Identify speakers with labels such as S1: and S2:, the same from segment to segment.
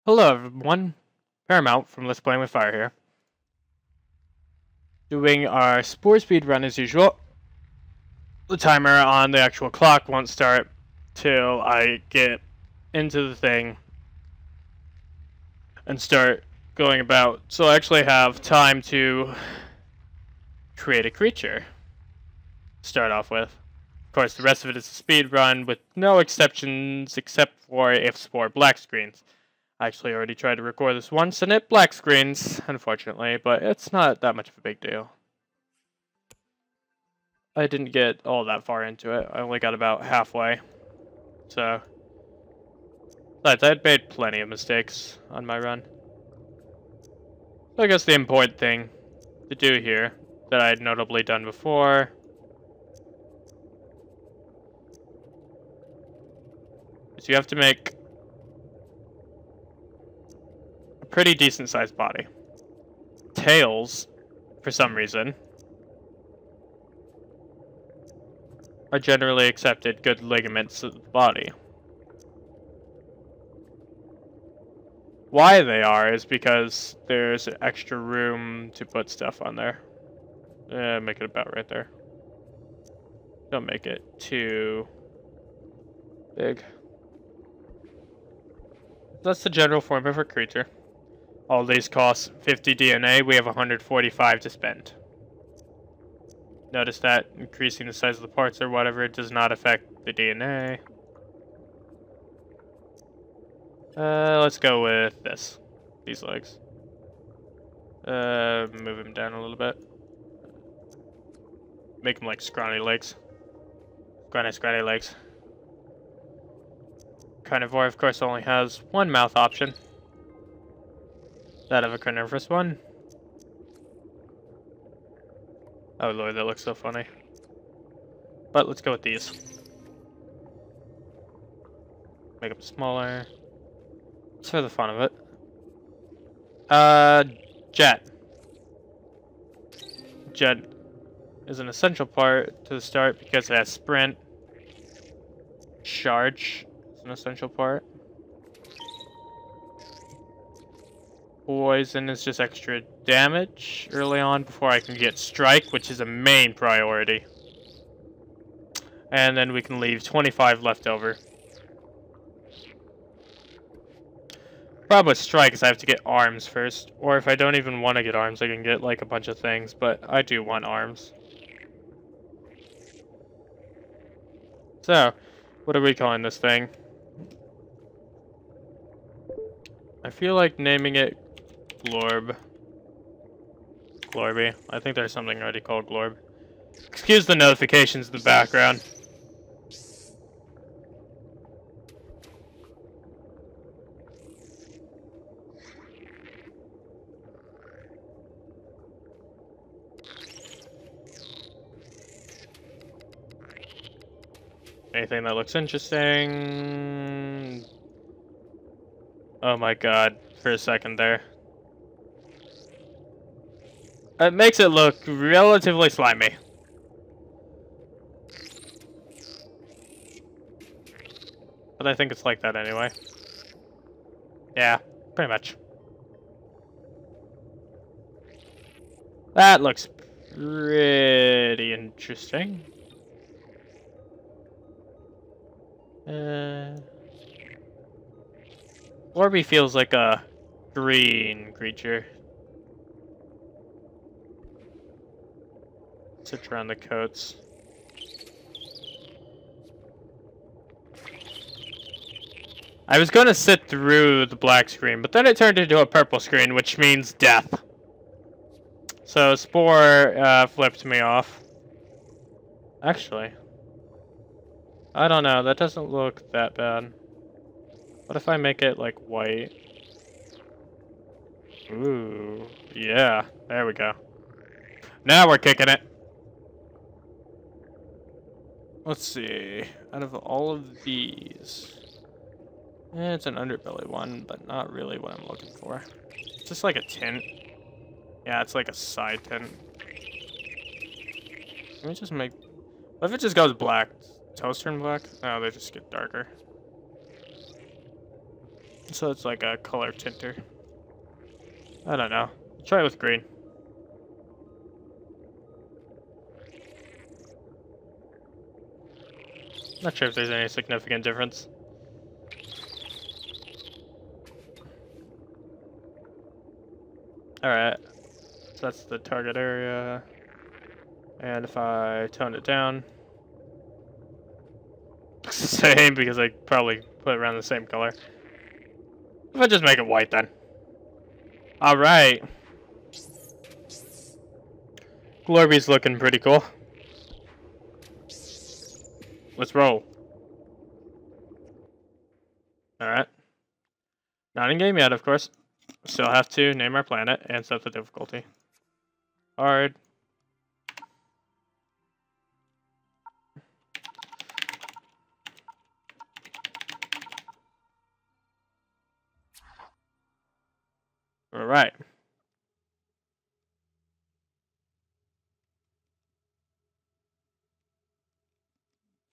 S1: Hello everyone, Paramount from Let's Playing with Fire here. Doing our Spore speed run as usual. The timer on the actual clock won't start till I get into the thing and start going about. So I actually have time to create a creature to start off with. Of course, the rest of it is a speed run with no exceptions except for if Spore black screens. I actually already tried to record this once and it black screens, unfortunately, but it's not that much of a big deal. I didn't get all that far into it. I only got about halfway. So, besides, I had made plenty of mistakes on my run. So I guess the important thing to do here, that I had notably done before, is you have to make a pretty decent sized body. Tails, for some reason, are generally accepted good ligaments of the body. Why they are is because there's extra room to put stuff on there. Make it about right there. Don't make it too big. That's the general form of a creature. All these cost 50 DNA. We have 145 to spend. Notice that increasing the size of the parts or whatever does not affect the DNA. Let's go with this. These legs. Move him down a little bit. Make them like scrawny legs. Scrawny legs. Carnivore, of course, only has one mouth option. That of a carnivorous one. Oh lord, that looks so funny. But let's go with these. Make them smaller. Just for the fun of it. Jet. Jet is an essential part to the start because it has sprint. Charge is an essential part. Poison is just extra damage early on before I can get strike, which is a main priority. And then we can leave 25 left over. Problem with strike is I have to get arms first. Or if I don't even want to get arms, I can get like a bunch of things, but I do want arms. So, what are we calling this thing? I feel like naming it Glorb. Glorby. I think there's something already called Glorb. Excuse the notifications in the background. Anything that looks interesting? Oh my god, for a second there. It makes it look relatively slimy. But I think it's like that anyway. Yeah, pretty much. That looks pretty interesting. Orby feels like a green creature. Search around the coats. I was gonna sit through the black screen, but then it turned into a purple screen, which means death. So Spore flipped me off. Actually, I don't know, that doesn't look that bad. What if I make it like white? Ooh, yeah, there we go. Now we're kicking it. Let's see, out of all of these, it's an underbelly one, but not really what I'm looking for. It's just like a tint. Yeah, it's like a side tint. Let me just make, what if it just goes black? Toes turn black? No, they just get darker. so it's like a color tinter. I don't know. Try it with green. Not sure if there's any significant difference. Alright. So that's the target area. And if I tone it down, it's the same because I probably put it around the same color. If I just make it white then. Alright. Glorby's looking pretty cool. Let's roll. Alright. Not in game yet, of course. Still have to name our planet and set the difficulty. Hard. Alright.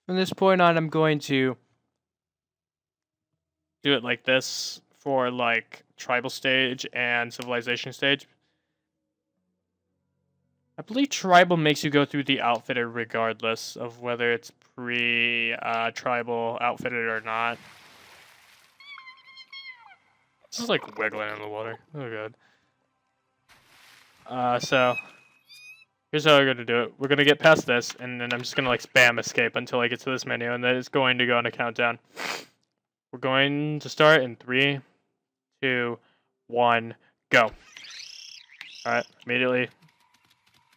S1: From this point on, I'm going to do it like this for like tribal stage and civilization stage. I believe tribal makes you go through the outfitter regardless of whether it's pre-tribal outfitted or not. This is like wiggling in the water. Oh god. So here's how we're gonna do it. We're gonna get past this, and then I'm just gonna like spam escape until I get to this menu, and then it's going to go on a countdown. We're going to start in 3, 2, 1, go. Alright, immediately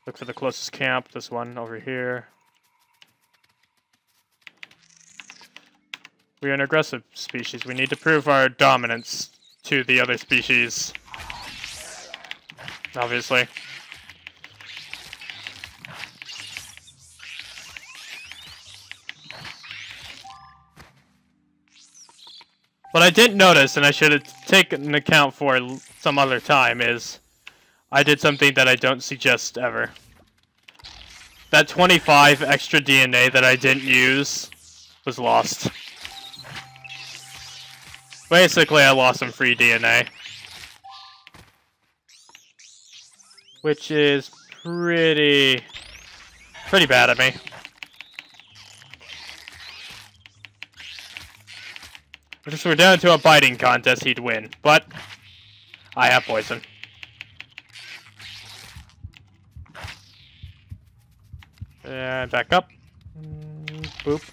S1: look for the closest camp, this one over here. We're an aggressive species. We need to prove our dominance to the other species. Obviously. What I didn't notice, and I should have taken account for some other time, is I did something that I don't suggest ever. That 25 extra DNA that I didn't use was lost. Basically, I lost some free DNA. Which is pretty bad of me. If we're down to a biting contest, he'd win. But I have poison. And back up. Boop.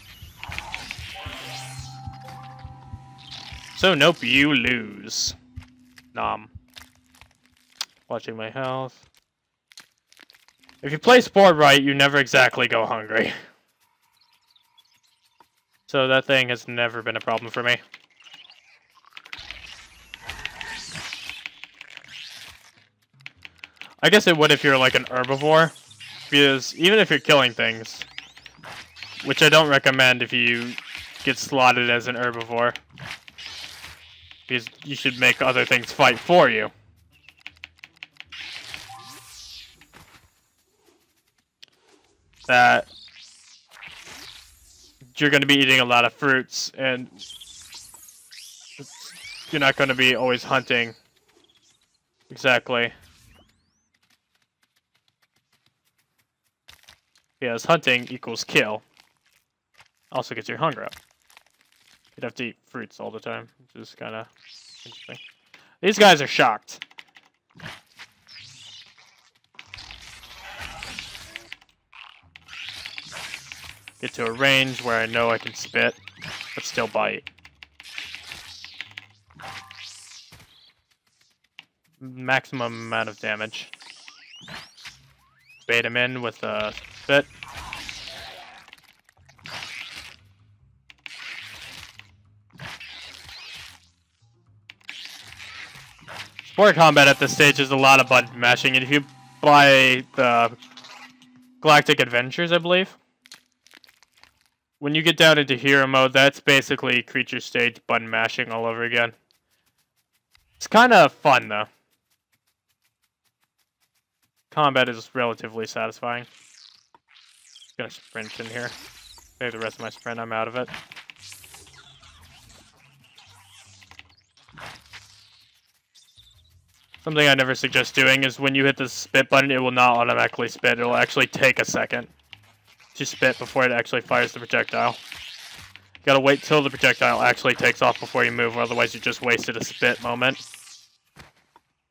S1: So nope, you lose. Nom. Watching my health. If you play Spore right, you never exactly go hungry. So that thing has never been a problem for me. I guess it would if you're like an herbivore. Because even if you're killing things, which I don't recommend if you get slotted as an herbivore, because you should make other things fight for you. That you're going to be eating a lot of fruits, and you're not going to be always hunting. Exactly. Yes, hunting equals kill. Also gets your hunger up. You'd have to eat fruits all the time, which is kind of interesting. These guys are shocked. Get to a range where I know I can spit, but still bite. Maximum amount of damage. Bait him in with a spit. Spore combat at this stage is a lot of button mashing, and if you buy the Galactic Adventures, I believe, when you get down into hero mode, that's basically creature stage button mashing all over again. It's kind of fun, though. Combat is relatively satisfying. Just gonna sprint in here. Save the rest of my sprint, I'm out of it. Something I never suggest doing is when you hit the spit button, it will not automatically spit. It will actually take a second to spit before it actually fires the projectile. You gotta wait till the projectile actually takes off before you move, or otherwise you just wasted a spit moment.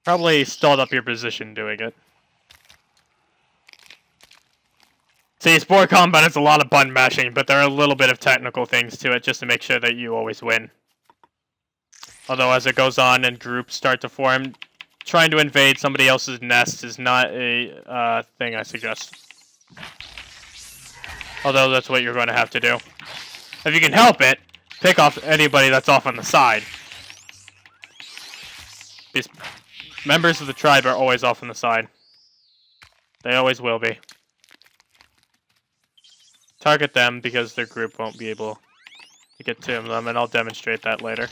S1: Probably stalled up your position doing it. See, Spore combat is a lot of button mashing, but there are a little bit of technical things to it just to make sure that you always win. Although as it goes on and groups start to form, trying to invade somebody else's nest is not a thing I suggest. Although that's what you're going to have to do. If you can help it, pick off anybody that's off on the side. These members of the tribe are always off on the side. They always will be. Target them because their group won't be able to get to them, and I'll demonstrate that later.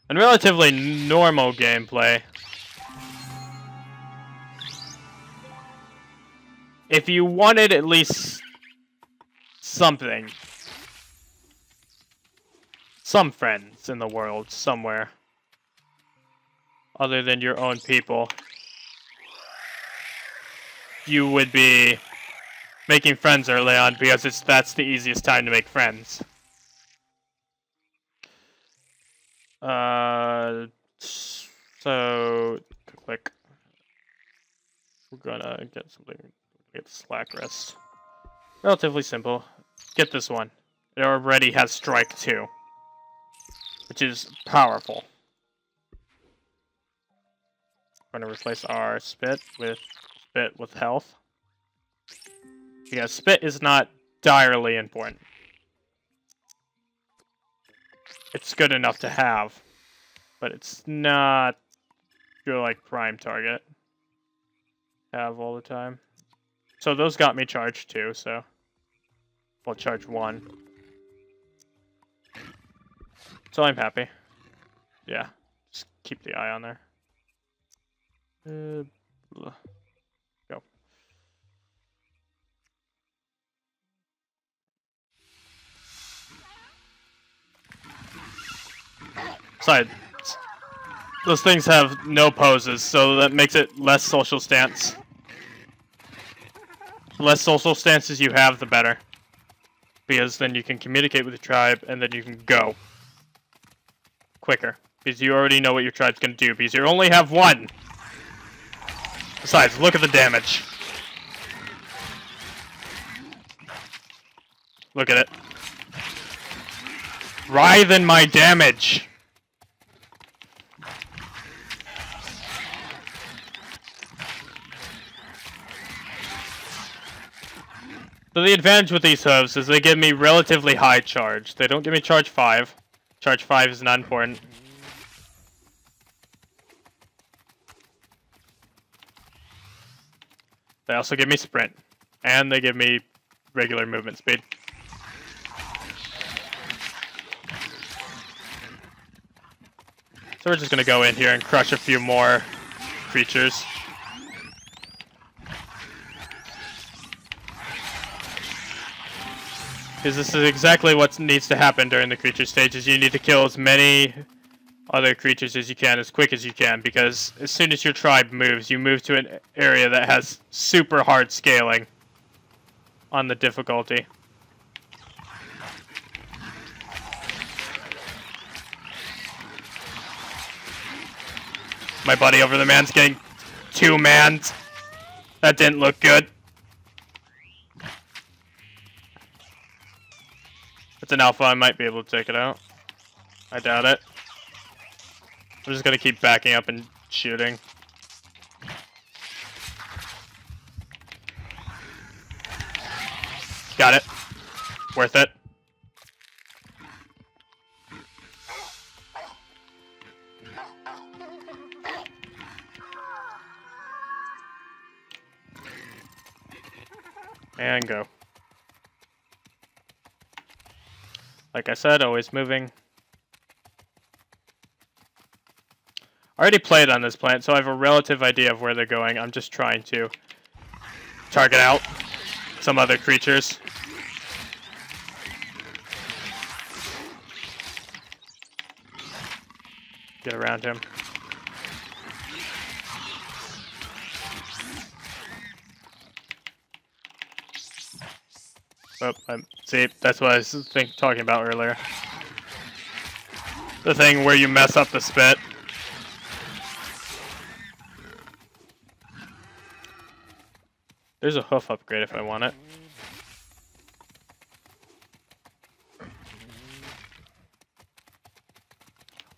S1: And relatively normal gameplay. If you wanted at least something, some friends in the world somewhere, other than your own people, you would be making friends early on because that's the easiest time to make friends. So click. We're gonna get something. Get slack rest. Relatively simple. Get this one. It already has strike 2, which is powerful. We're gonna replace our spit with health. Because spit is not direly important. It's good enough to have, but it's not your like prime target. Have all the time. So those got me charged too, so I'll charge 1. So I'm happy. Yeah, just keep the eye on there. Go. Side. Those things have no poses, so that makes it less social stance. The less social stances you have, the better. Because then you can communicate with the tribe, and then you can go quicker. Because you already know what your tribe's going to do, because you only have 1! Besides, look at the damage. Look at it. Writhe in my damage! So the advantage with these hooves is they give me relatively high charge. They don't give me charge 5. Charge 5 is not important. They also give me sprint. And they give me regular movement speed. So we're just going to go in here and crush a few more creatures. Because this is exactly what needs to happen during the creature stages. You need to kill as many other creatures as you can, as quick as you can, because as soon as your tribe moves, you move to an area that has super hard scaling on the difficulty. My buddy over the man's getting 2-manned. That didn't look good. It's an alpha, I might be able to take it out. I doubt it. I'm just gonna keep backing up and shooting. Got it. Worth it. And go. Like I said, always moving. I already played on this plant, so I have a relative idea of where they're going. I'm just trying to target out some other creatures. Get around him. Oh, see, that's what I was talking about earlier. The thing where you mess up the spit. There's a hoof upgrade if I want it.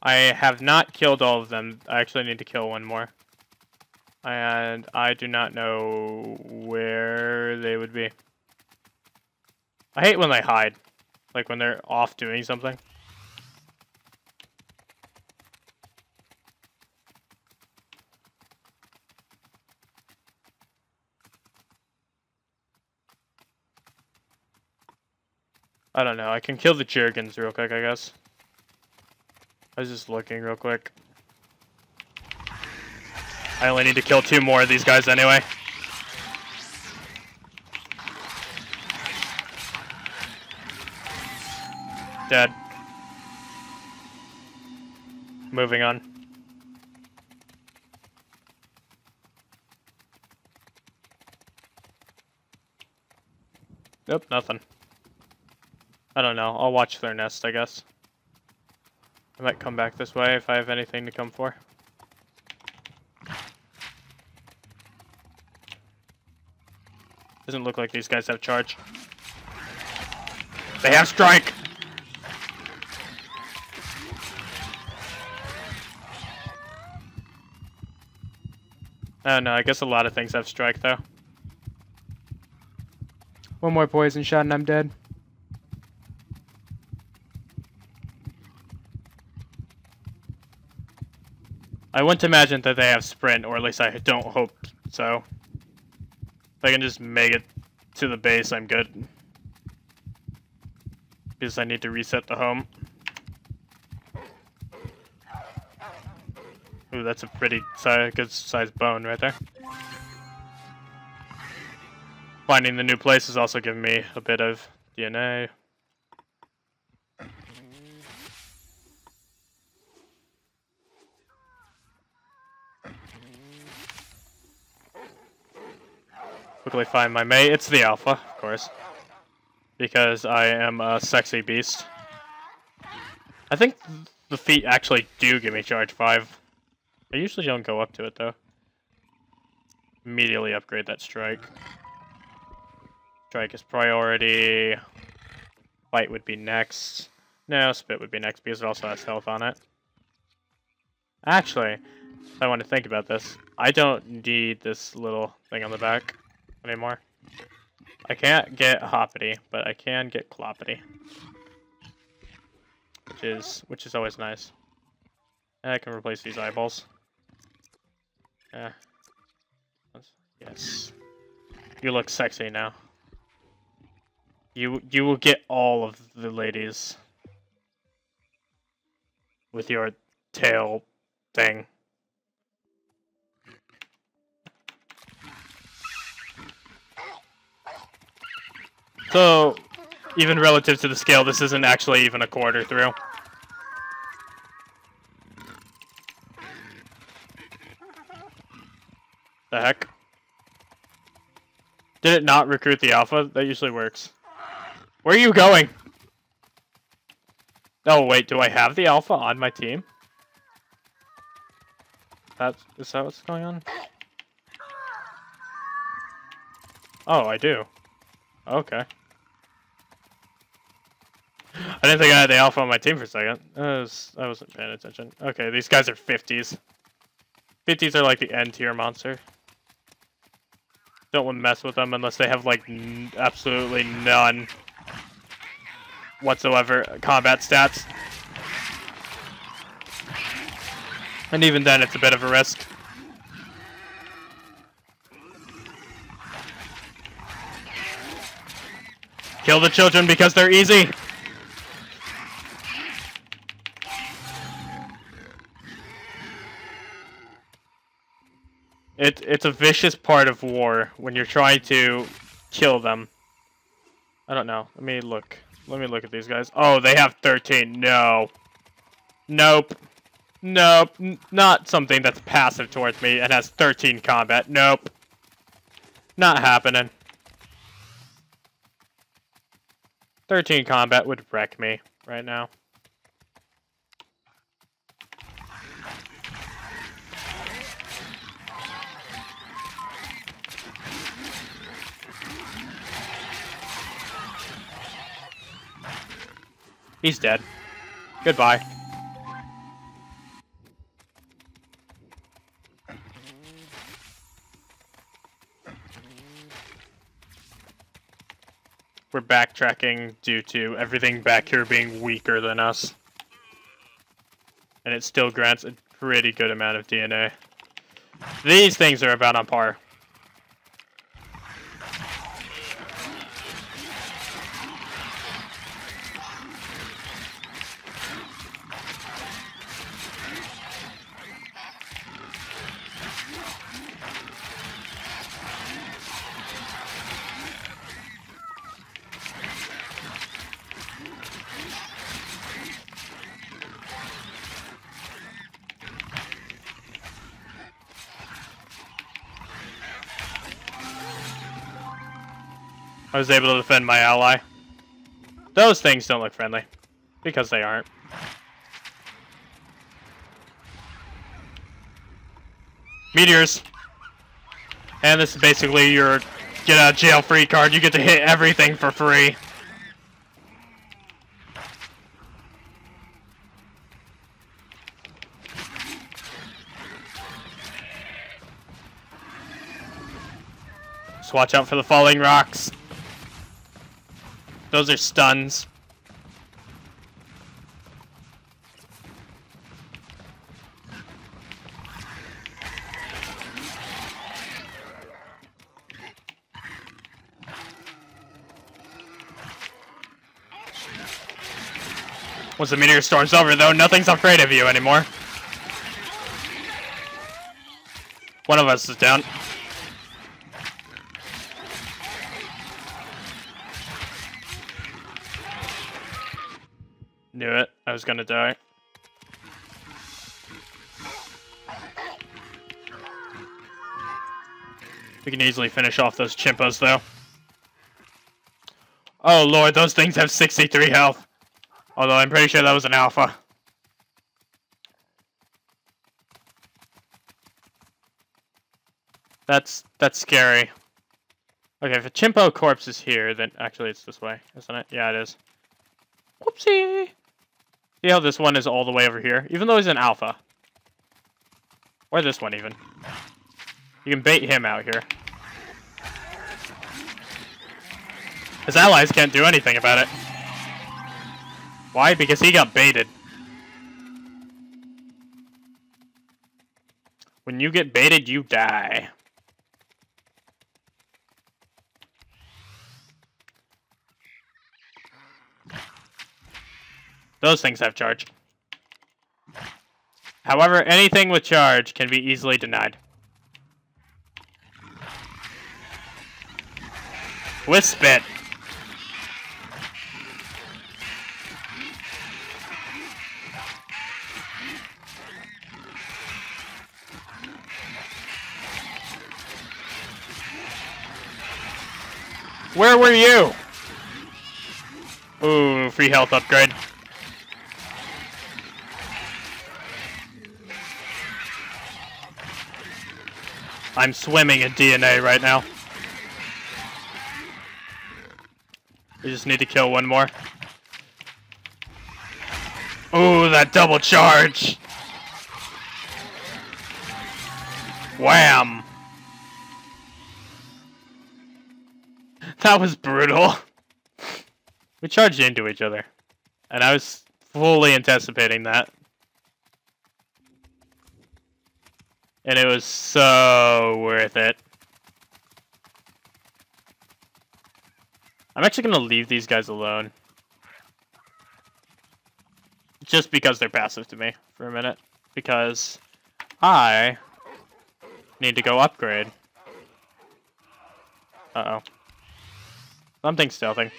S1: I have not killed all of them. I actually need to kill one more. And I do not know where they would be. I hate when they hide. Like when they're off doing something. I don't know. I can kill the Jergens real quick, I guess. I was just looking real quick. I only need to kill 2 more of these guys anyway. Dead. Moving on. Nope, nothing. I don't know. I'll watch their nest, I guess. I might come back this way if I have anything to come for. Doesn't look like these guys have charge. They have strike! Oh no, I guess a lot of things have strike though. One more poison shot and I'm dead. I wouldn't imagine that they have sprint, or at least I don't hope so. If I can just make it to the base, I'm good. Because I need to reset the home. Ooh, that's a pretty good sized bone right there. Finding the new place is also giving me a bit of DNA. Quickly find my mate. It's the alpha, of course. Because I am a sexy beast. I think the feet actually do give me charge 5. I usually don't go up to it though. Immediately upgrade that strike. Strike is priority. Fight would be next. No, spit would be next because it also has health on it. Actually, if I want to think about this, I don't need this little thing on the back anymore. I can't get hoppity, but I can get cloppity. Which is always nice. And I can replace these eyeballs. Yeah. Yes. You look sexy now. You will get all of the ladies with your tail thing. So, even relative to the scale, this isn't actually even a quarter through. The heck? Did it not recruit the alpha? That usually works. Where are you going? Oh wait, do I have the alpha on my team? Is that what's going on? Oh, I do. Okay. I didn't think I had the alpha on my team for a second. I wasn't paying attention. Okay, these guys are 50s. 50s are like the N tier monster. Don't want to mess with them unless they have like absolutely none whatsoever combat stats. And even then, it's a bit of a risk. Kill the children because they're easy. It's a vicious part of war when you're trying to kill them. I don't know. Let me look. Let me look at these guys. Oh, they have 13. No. Nope. Nope. Not something that's passive towards me and has 13 combat. Nope. Not happening. 13 combat would wreck me right now. He's dead. Goodbye. We're backtracking due to everything back here being weaker than us. And it still grants a pretty good amount of DNA. These things are about on par. I was able to defend my ally. Those things don't look friendly. Because they aren't. Meteors. And this is basically your get out of jail free card. You get to hit everything for free. Just watch out for the falling rocks. Those are stuns. Once the meteor storm's over, though, nothing's afraid of you anymore. One of us is down. Knew it. I was gonna die. We can easily finish off those chimpos, though. Oh lord, those things have 63 health. Although I'm pretty sure that was an alpha. That's scary. Okay, if a chimpo corpse is here, then actually it's this way, isn't it? Yeah, it is. Whoopsie! See how this one is all the way over here? Even though he's an alpha. Or this one, even. You can bait him out here. His allies can't do anything about it. Why? Because he got baited. When you get baited, you die. Those things have charge. However, anything with charge can be easily denied. With spit. Where were you? Ooh, free health upgrade. I'm swimming in DNA right now. We just need to kill one more. Ooh, that double charge! Wham! That was brutal. We charged into each other. And I was fully anticipating that. And it was so worth it. I'm actually going to leave these guys alone. Just because they're passive to me for a minute. Because I need to go upgrade. Uh-oh. Something's stealthing.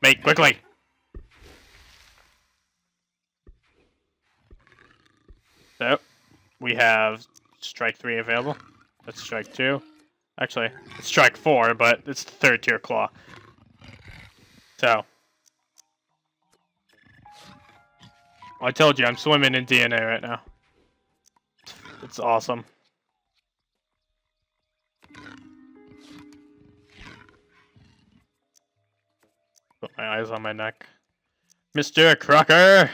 S1: Mate, quickly! So, we have strike 3 available. That's strike 2. Actually, it's strike 4, but it's the 3rd tier claw. So, I told you, I'm swimming in DNA right now. It's awesome. Put my eyes on my neck. Mr. Crocker!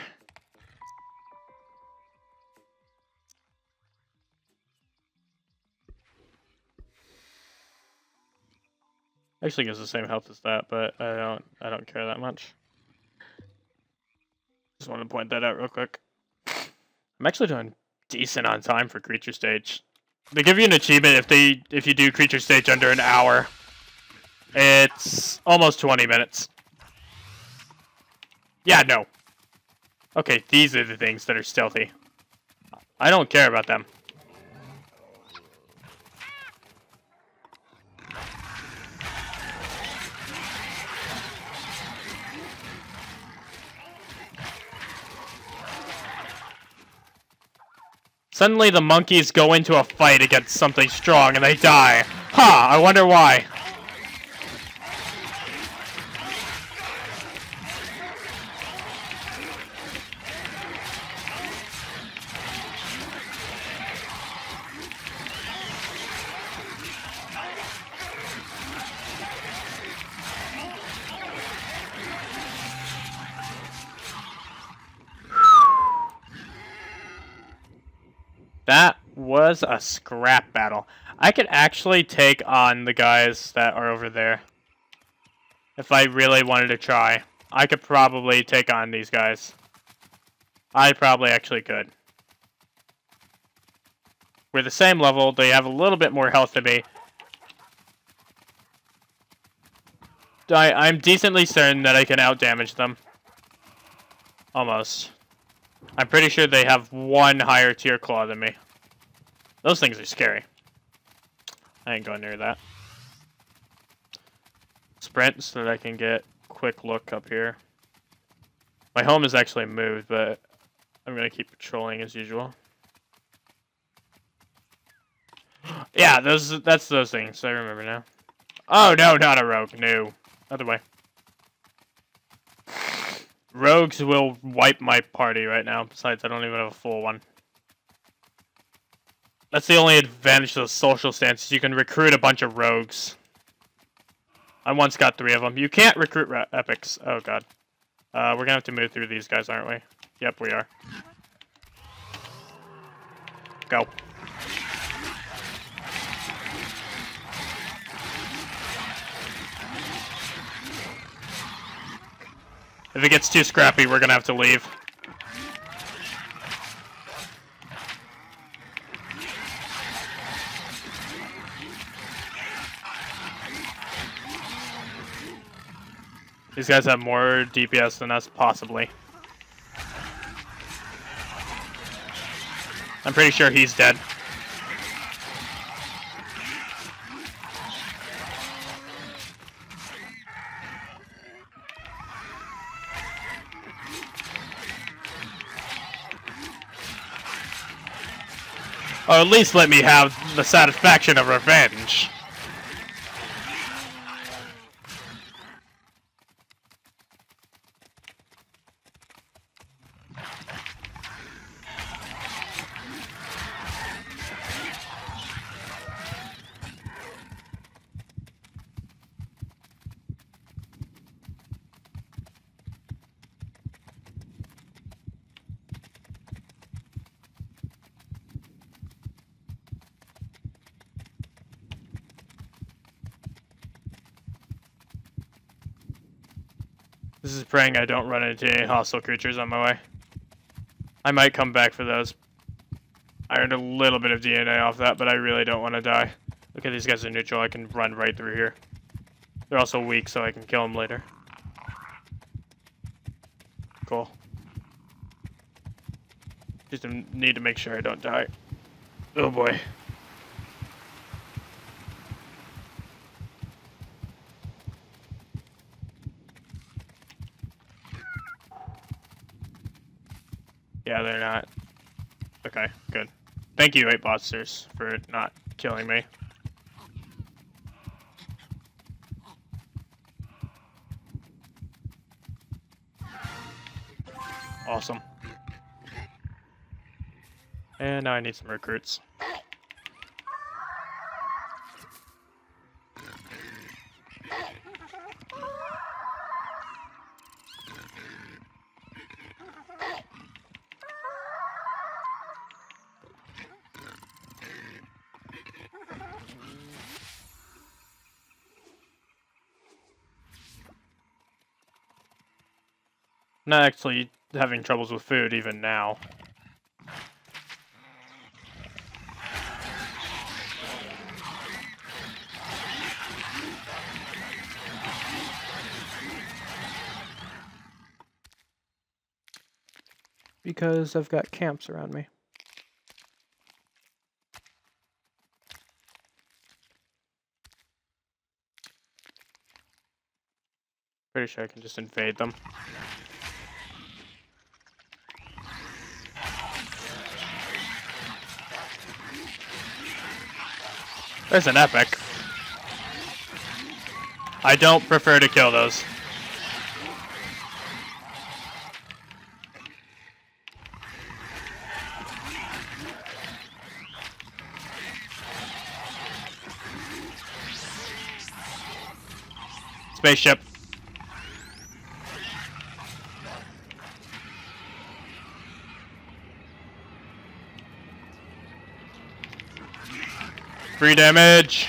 S1: Actually gives the same health as that, but I don't care that much. Just wanted to point that out real quick. I'm actually doing decent on time for creature stage. They give you an achievement if you do creature stage under an hour. It's almost 20 minutes. Yeah, no. Okay, these are the things that are stealthy. I don't care about them. Suddenly the monkeys go into a fight against something strong and they die. Ha! I wonder why. That was a scrap battle. I could actually take on the guys that are over there. If I really wanted to try. I could probably take on these guys. I probably actually could. We're the same level. They have a little bit more health than me. I'm decently certain that I can outdamage them. Almost. I'm pretty sure they have one higher tier claw than me. Those things are scary. I ain't going near that. Sprint so that I can get quick look up here. My home is actually moved, but I'm going to keep patrolling as usual. Yeah, that's those things. I remember now. Oh, no, not a rogue. No. Other way. Rogues will wipe my party right now. Besides, I don't even have a full one. That's the only advantage of the social stance. You can recruit a bunch of rogues. I once got 3 of them. You can't recruit epics. Oh, God. We're going to have to move through these guys, aren't we? Yep, we are. Go. If it gets too scrappy, we're going to have to leave. These guys have more DPS than us, possibly. I'm pretty sure he's dead. Or at least let me have the satisfaction of revenge. This is praying I don't run into any hostile creatures on my way. I might come back for those. I earned a little bit of DNA off that, but I really don't want to die. Look at these guys are neutral. I can run right through here. They're also weak, so I can kill them later. Cool. Just need to make sure I don't die. Oh boy. Yeah, they're not. Okay, good. Thank you, 8 monsters, for not killing me. Awesome. And now I need some recruits. Not actually having troubles with food even now. Because I've got camps around me. Pretty sure I can just invade them. There's an epic. I don't prefer to kill those. Spaceship. Free damage.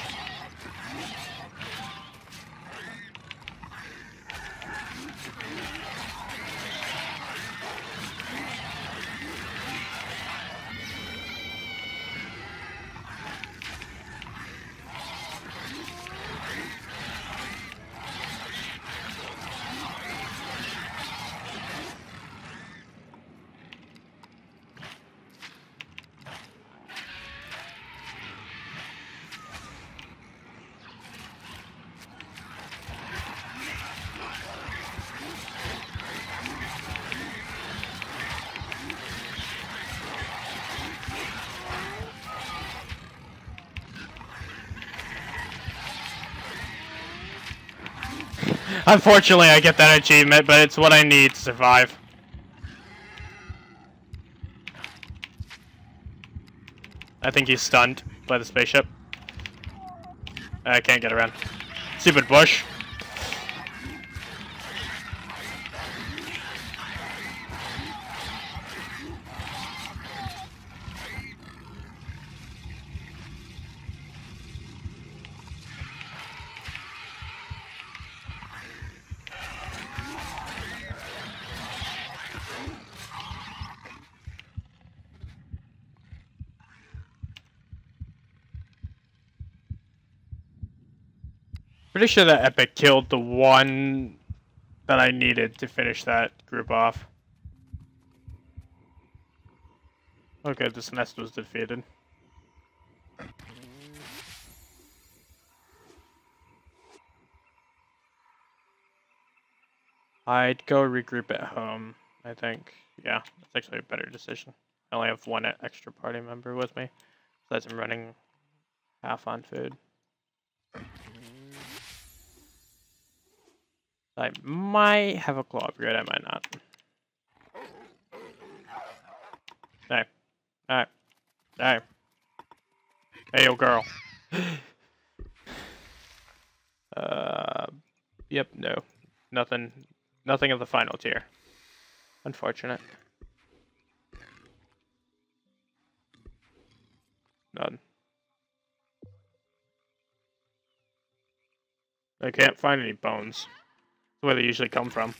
S1: Unfortunately, I get that achievement, but it's what I need to survive. I think he's stunned by the spaceship. I can't get around. Stupid bush. Pretty sure that epic killed the one that I needed to finish that group off. Okay, this nest was defeated. I'd go regroup at home, I think. Yeah, that's actually a better decision. I only have one extra party member with me, so that's I'm running half on food. I might have a claw upgrade, I might not. Hey. Alright. Alright. Hey, yo, girl. Yep, no. Nothing of the final tier. Unfortunate. None. I can't find any bones. That's where they usually come from.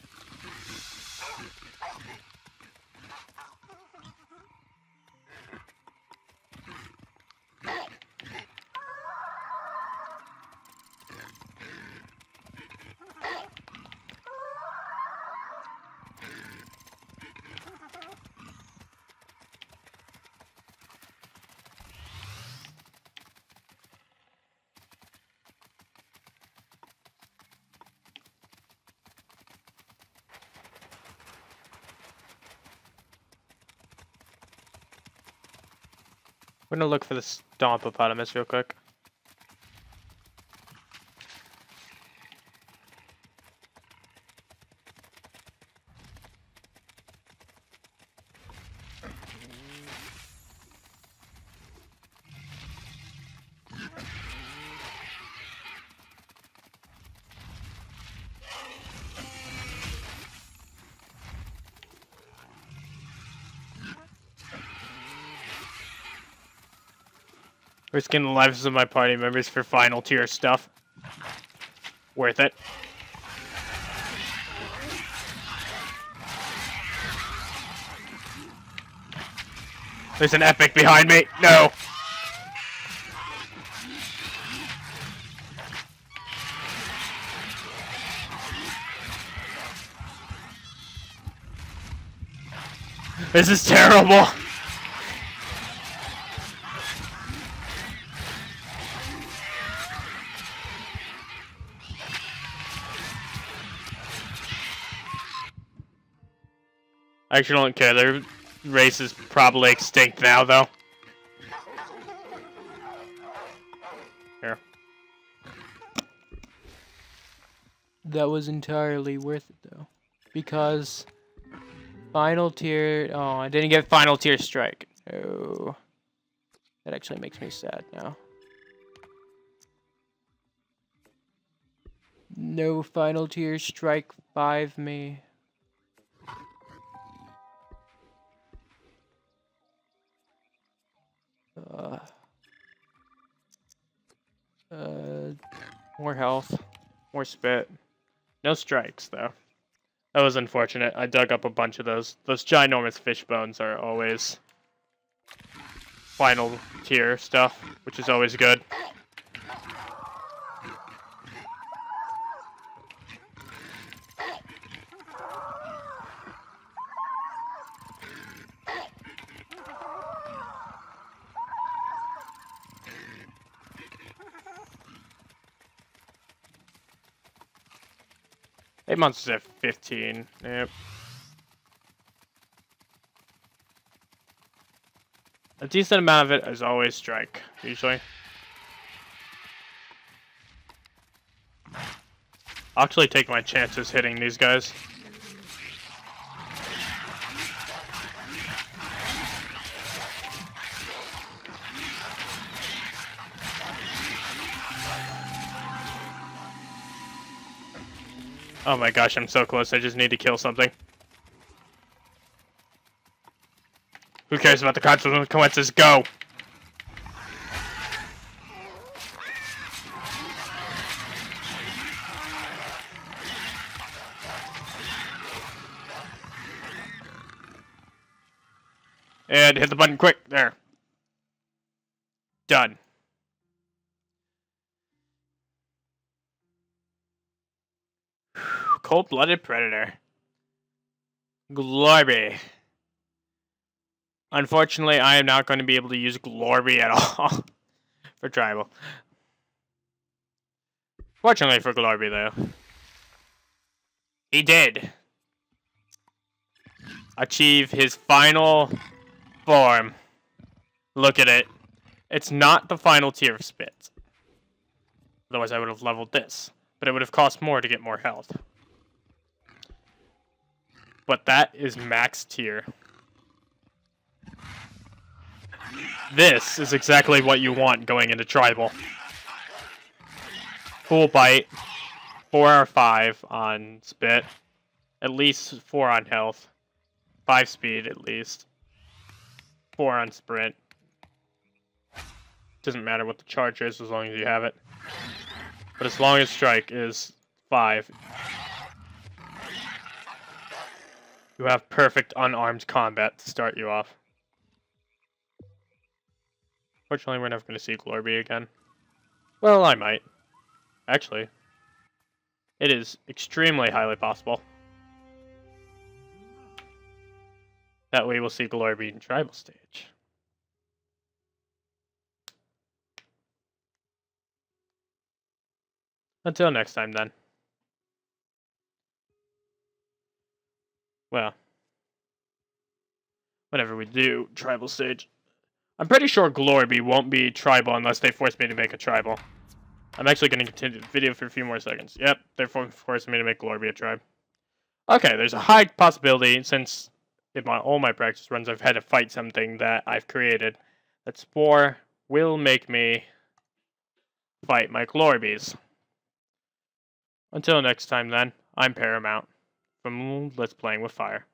S1: We're gonna look for the Stompopotamus real quick. Risking the lives of my party members for final tier stuff. Worth it. There's an epic behind me. No. This is terrible. I actually don't care. Their race is probably extinct now, though. Here. That was entirely worth it, though. Because final tier... Oh, I didn't get final tier strike. Oh. That actually makes me sad now. No final tier strike 5 me. More health, more spit. No strikes, though. That was unfortunate. I dug up a bunch of those. Those ginormous fish bones are always final tier stuff, which is always good. Eight monsters at 15. Yep. A decent amount of it is always strike, usually. I'll actually take my chances hitting these guys. Oh my gosh, I'm so close. I just need to kill something. Who cares about the consequences? Go! And hit the button quick. There. Done. Cold-blooded predator. Glorby. Unfortunately, I am not going to be able to use Glorby at all for tribal. Fortunately for Glorby, though, he did achieve his final form. Look at it. It's not the final tier of spit. Otherwise, I would have leveled this. But it would have cost more to get more health. But that is max tier. This is exactly what you want going into tribal. Full bite, 4 or 5 on spit, at least 4 on health, 5 speed at least, 4 on sprint. Doesn't matter what the charge is as long as you have it. But as long as strike is 5, you have perfect unarmed combat to start you off. Fortunately, we're never going to see Glorby again. Well, I might. Actually, it is extremely highly possible that we will see Glorby in tribal stage. Until next time, then. Well, whenever we do tribal stage, I'm pretty sure Glorby won't be tribal unless they force me to make a tribal. I'm actually going to continue the video for a few more seconds. Yep, they're forcing me to make Glorby a tribe. Okay, there's a high possibility, since in all my practice runs I've had to fight something that I've created, that Spore will make me fight my Glorbies. Until next time then, I'm Paramount from Let's Playing with Fire.